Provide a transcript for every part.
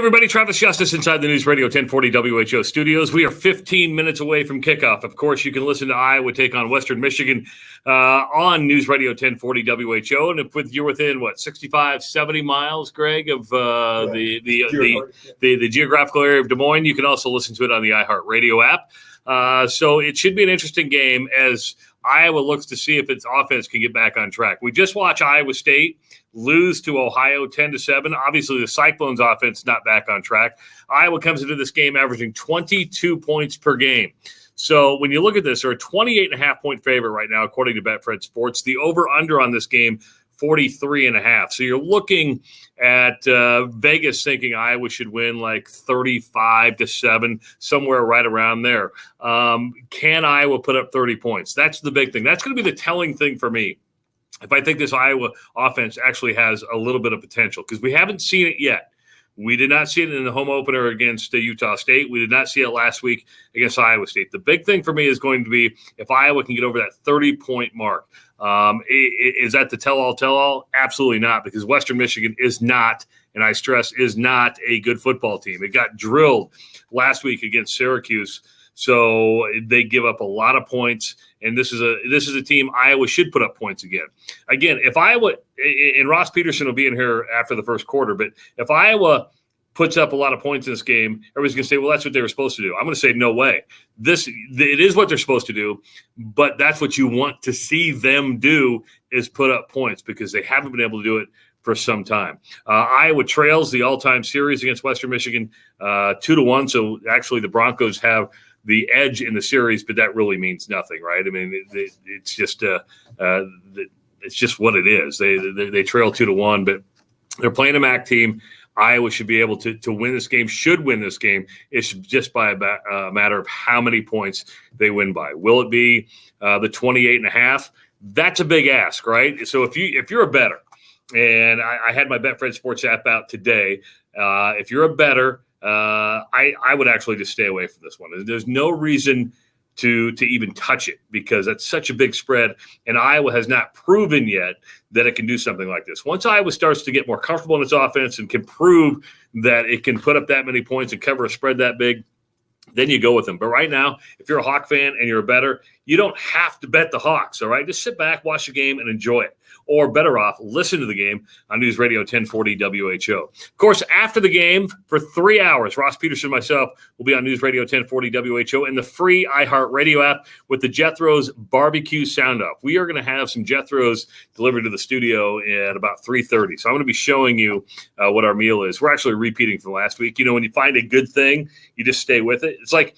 everybody. Travis Justice inside the News Radio 1040 WHO studios. We are 15 minutes away from kickoff. Of course, you can listen to Iowa take on Western Michigan on News Radio 1040 WHO. And if you're within, 65, 70 miles, Greg, of the geographical area of Des Moines, you can also listen to it on the iHeartRadio app. So it should be an interesting game as Iowa looks to see if its offense can get back on track. We just watched Iowa State lose to Ohio 10-7. Obviously, the Cyclones' offense not back on track. Iowa comes into this game averaging 22 points per game. So when you look at this, they're a 28.5-point favorite right now, according to Betfred Sports. The over-under on this game, 43.5. So you're looking at Vegas thinking Iowa should win like 35-7, somewhere right around there. Can Iowa put up 30 points? That's the big thing. That's going to be the telling thing for me. If I think this Iowa offense actually has a little bit of potential, because we haven't seen it yet. We did not see it in the home opener against Utah State. We did not see it last week against Iowa State. The big thing for me is going to be if Iowa can get over that 30-point mark. Is that the tell-all? Absolutely not, because Western Michigan is not, and I stress, is not a good football team. It got drilled last week against Syracuse, so they give up a lot of points, and this is a team Iowa should put up points again. Again, if Iowa – and Ross Peterson will be in here after the first quarter, but if Iowa – puts up a lot of points in this game, everybody's going to say, well, that's what they were supposed to do. I'm going to say, no way. It is what they're supposed to do, but that's what you want to see them do is put up points because they haven't been able to do it for some time. Iowa trails the all-time series against Western Michigan 2-1, so actually the Broncos have the edge in the series, but that really means nothing, right? I mean, it's just what it is. They trail 2-1, but they're playing a MAC team. Iowa should be able to win this game, should win this game. It's just by a matter of how many points they win by. Will it be the 28.5? That's a big ask, right? So if you're a bettor, and I had my Betfred Sports app out today, if you're a bettor, I would actually just stay away from this one. There's no reason to even touch it because that's such a big spread, and Iowa has not proven yet that it can do something like this. Once Iowa starts to get more comfortable in its offense and can prove that it can put up that many points and cover a spread that big, then you go with them. But right now, if you're a Hawk fan and you're a bettor, you don't have to bet the Hawks, all right? Just sit back, watch the game, and enjoy it. Or better off, listen to the game on News Radio 1040 WHO. Of course, after the game, for 3 hours, Ross Peterson and myself will be on News Radio 1040 WHO and the free iHeartRadio app with the Jethro's Barbecue Soundoff. We are going to have some Jethro's delivered to the studio at about 3:30. So I'm going to be showing you what our meal is. We're actually repeating from last week. You know, when you find a good thing, you just stay with it. It's like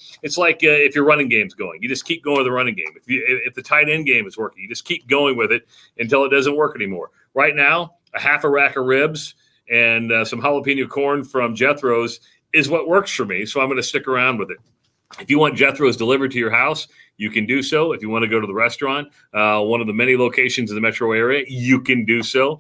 if your running game's going. You just keep going with the running game. If the tight end game is working, you just keep going with it until it doesn't work anymore. Right now, a half a rack of ribs and some jalapeno corn from Jethro's is what works for me, so I'm going to stick around with it. If you want Jethro's delivered to your house, you can do so. If you want to go to the restaurant, one of the many locations in the metro area, you can do so.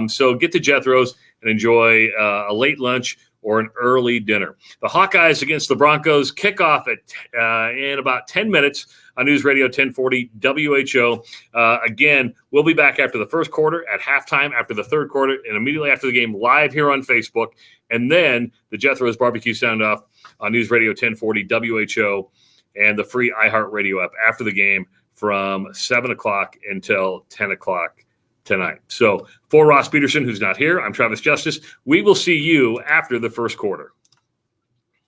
So get to Jethro's and enjoy a late lunch or an early dinner. The Hawkeyes against the Broncos kick off in about 10 minutes on News Radio 1040 WHO. Again, we'll be back after the first quarter, at halftime, after the third quarter, and immediately after the game live here on Facebook. And then the Jethro's Barbecue Soundoff on News Radio 1040 WHO and the free iHeartRadio app after the game from 7 o'clock until 10 o'clock tonight. So for Ross Peterson, who's not here, I'm Travis Justice. We will see you after the first quarter.